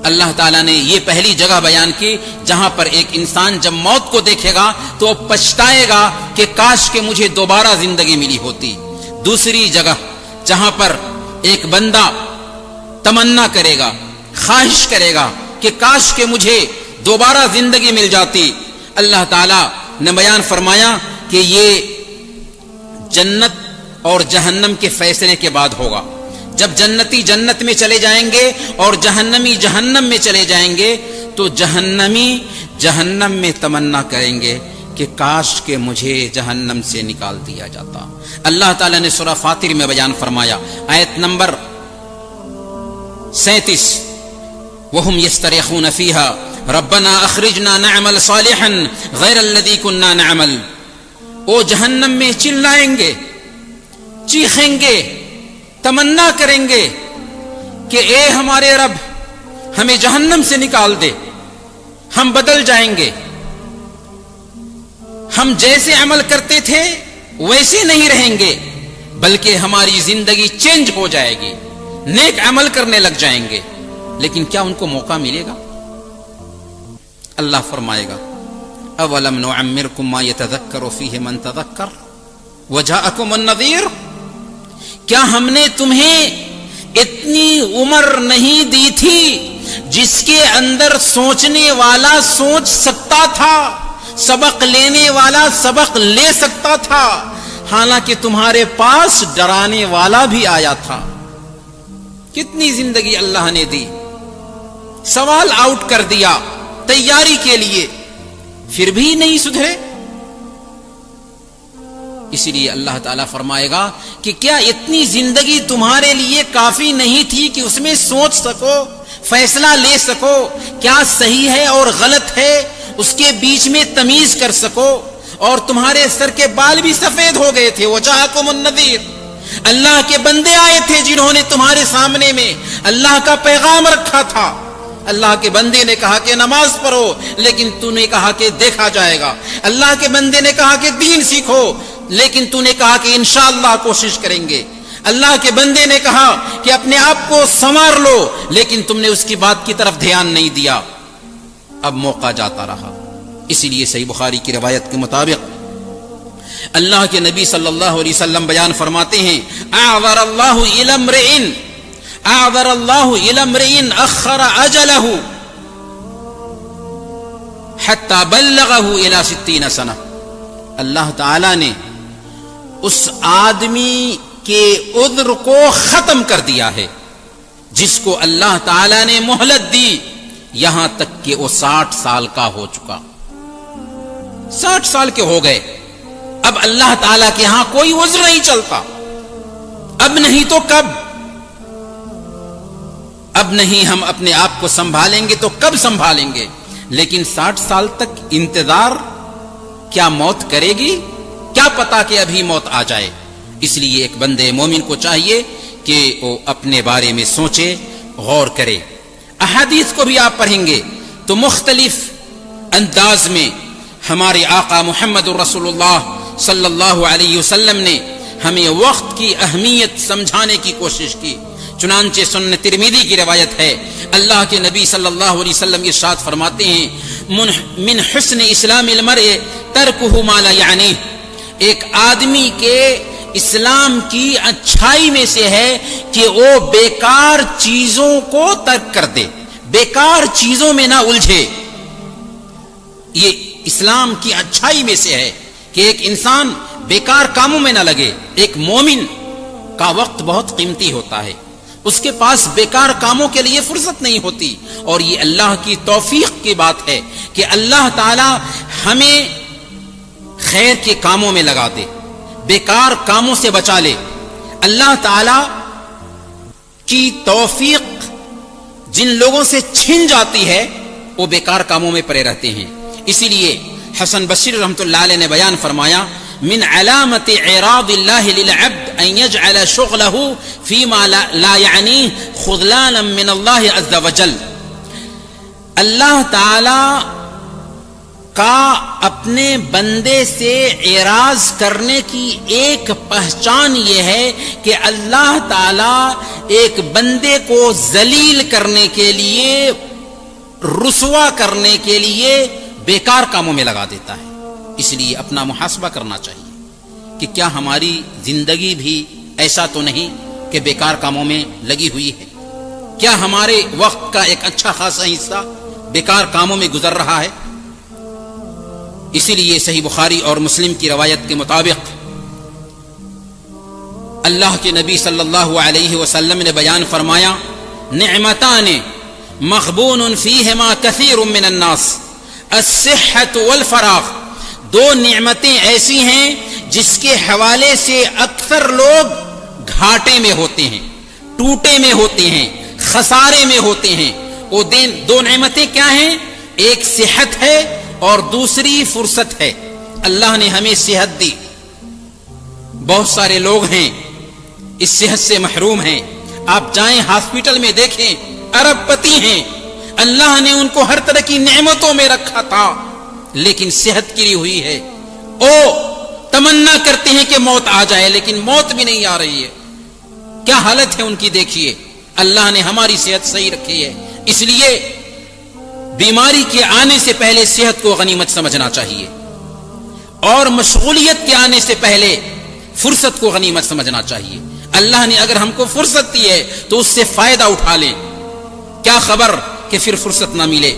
اللہ تعالیٰ نے یہ پہلی جگہ بیان کی جہاں پر ایک انسان جب موت کو دیکھے گا تو وہ پچھتائے گا کہ کاش کہ مجھے دوبارہ زندگی ملی ہوتی. دوسری جگہ جہاں پر ایک بندہ تمنا کرے گا، خواہش کرے گا کہ کاش کہ مجھے دوبارہ زندگی مل جاتی. اللہ تعالیٰ نے بیان فرمایا کہ یہ جنت اور جہنم کے فیصلے کے بعد ہوگا. جب جنتی جنت میں چلے جائیں گے اور جہنمی جہنم میں چلے جائیں گے تو جہنمی جہنم میں تمنا کریں گے کہ کاش کہ مجھے جہنم سے نکال دیا جاتا. اللہ تعالیٰ نے سورہ فاطر میں بیان فرمایا آیت نمبر 37 وَهُمْ يَسْتَرِخُونَ فِيهَا رَبَّنَا أَخْرِجْنَا نَعْمَلْ صَالِحًا غَيْرَ الَّذِي كُنَّا نَعْمَلْ. وہ جہنم میں چلائیں گے، چیخیں گے، تمنا کریں گے کہ اے ہمارے رب ہمیں جہنم سے نکال دے، ہم بدل جائیں گے، ہم جیسے عمل کرتے تھے ویسے نہیں رہیں گے بلکہ ہماری زندگی چینج ہو جائے گی، نیک عمل کرنے لگ جائیں گے. لیکن کیا ان کو موقع ملے گا؟ اللہ فرمائے گا اولم نعمرکم ما یتذکر فیہ من تذکر وجاءکم النذیر. کیا ہم نے تمہیں اتنی عمر نہیں دی تھی جس کے اندر سوچنے والا سوچ سکتا تھا، سبق لینے والا سبق لے سکتا تھا، حالانکہ تمہارے پاس ڈرانے والا بھی آیا تھا. کتنی زندگی اللہ نے دی، سوال آؤٹ کر دیا تیاری کے لیے، پھر بھی نہیں سدھرے. اسی لیے اللہ تعالیٰ فرمائے گا کہ کیا اتنی زندگی تمہارے لیے کافی نہیں تھی کہ اس میں سوچ سکو، فیصلہ لے سکو، کیا صحیح ہے اور غلط ہے اس کے بیچ میں تمیز کر سکو. اور تمہارے سر کے بال بھی سفید ہو گئے تھے. وجاءکم النذیر، اللہ کے بندے آئے تھے جنہوں نے تمہارے سامنے میں اللہ کا پیغام رکھا تھا. اللہ کے بندے نے کہا کہ نماز پڑھو، لیکن تو نے کہا کہ دیکھا جائے گا. اللہ کے بندے نے کہا کہ دین سیکھو، لیکن تو نے کہا کہ انشاءاللہ کوشش کریں گے. اللہ کے بندے نے کہا کہ اپنے آپ کو سنوار لو، لیکن تم نے اس کی بات کی طرف دھیان نہیں دیا. اب موقع جاتا رہا. اسی لیے صحیح بخاری کی روایت کے مطابق اللہ کے نبی صلی اللہ علیہ وسلم بیان فرماتے ہیں اعذر اللہ الی امرئ اخر اجلہ حتی بلغہ الی 60 سنہ. اللہ تعالی نے اس آدمی کے عذر کو ختم کر دیا ہے جس کو اللہ تعالی نے مہلت دی یہاں تک کہ وہ 60 سال کا ہو چکا. 60 سال کے ہو گئے. اب اللہ تعالیٰ کے ہاں کوئی عذر نہیں چلتا. اب نہیں تو کب؟ اب نہیں ہم اپنے آپ کو سنبھالیں گے تو کب سنبھالیں گے؟ لیکن 60 سال تک انتظار، کیا موت کرے گی؟ کیا پتا کہ ابھی موت آ جائے. اس لیے ایک بندے مومن کو چاہیے کہ وہ اپنے بارے میں سوچے، غور کرے. احادیث کو بھی آپ پڑھیں گے تو مختلف انداز میں ہمارے آقا محمد رسول اللہ صلی اللہ علیہ وسلم نے ہمیں وقت کی اہمیت سمجھانے کی کوشش کی. چنانچہ سنن ترمذی کی روایت ہے اللہ کے نبی صلی اللہ علیہ وسلم ارشاد فرماتے ہیں من حسن اسلام المرء ترکہ ما لا یعنی. ایک آدمی کے اسلام کی اچھائی میں سے ہے کہ وہ بیکار چیزوں کو ترک کر دے، بیکار چیزوں میں نہ الجھے. یہ اسلام کی اچھائی میں سے ہے کہ ایک انسان بیکار کاموں میں نہ لگے. ایک مومن کا وقت بہت قیمتی ہوتا ہے، اس کے پاس بیکار کاموں کے لیے فرصت نہیں ہوتی. اور یہ اللہ کی توفیق کی بات ہے کہ اللہ تعالی ہمیں خیر کے کاموں میں لگا دے، بیکار کاموں سے بچا لے. اللہ تعالی کی توفیق جن لوگوں سے چھن جاتی ہے وہ بیکار کاموں میں پڑے رہتے ہیں. اسی لیے حسن بصری رحمۃ اللہ علیہ نے بیان فرمایا من علامت اعراض اللہ للعبد ان يجعل شغله فيما لا يعنيه خذلانا من اللہ عز وجل. اللہ تعالی کا اپنے بندے سے اعراض کرنے کی ایک پہچان یہ ہے کہ اللہ تعالی ایک بندے کو ذلیل کرنے کے لیے، رسوا کرنے کے لیے بیکار کاموں میں لگا دیتا ہے۔ اس لیے اپنا محاسبہ کرنا چاہیے کہ کیا ہماری زندگی بھی ایسا تو نہیں کہ بیکار کاموں میں لگی ہوئی ہے؟ کیا ہمارے وقت کا ایک اچھا خاصا حصہ بیکار کاموں میں گزر رہا ہے؟ اسی لیے صحیح بخاری اور مسلم کی روایت کے مطابق اللہ کے نبی صلی اللہ علیہ وسلم نے بیان فرمایا، نعمتان مغبون فیہما کثیر من الناس، الصحۃ والفراغ۔ دو نعمتیں ایسی ہیں جس کے حوالے سے اکثر لوگ گھاٹے میں ہوتے ہیں، ٹوٹے میں ہوتے ہیں، خسارے میں ہوتے ہیں۔ وہ دو نعمتیں کیا ہیں؟ ایک صحت ہے اور دوسری فرصت ہے۔ اللہ نے ہمیں صحت دی، بہت سارے لوگ ہیں اس صحت سے محروم ہیں۔ آپ جائیں ہاسپٹل میں دیکھیں، ارب پتی ہیں، اللہ نے ان کو ہر طرح کی نعمتوں میں رکھا تھا لیکن صحت گری ہوئی ہے۔ او تمنا کرتے ہیں کہ موت آ جائے لیکن موت بھی نہیں آ رہی ہے۔ کیا حالت ہے ان کی دیکھیے۔ اللہ نے ہماری صحت صحیح رکھی ہے، اس لیے بیماری کے آنے سے پہلے صحت کو غنیمت سمجھنا چاہیے، اور مشغولیت کے آنے سے پہلے فرصت کو غنیمت سمجھنا چاہیے۔ اللہ نے اگر ہم کو فرصت دی ہے تو اس سے فائدہ اٹھا لیں، کیا خبر کہ پھر فرصت نہ ملے۔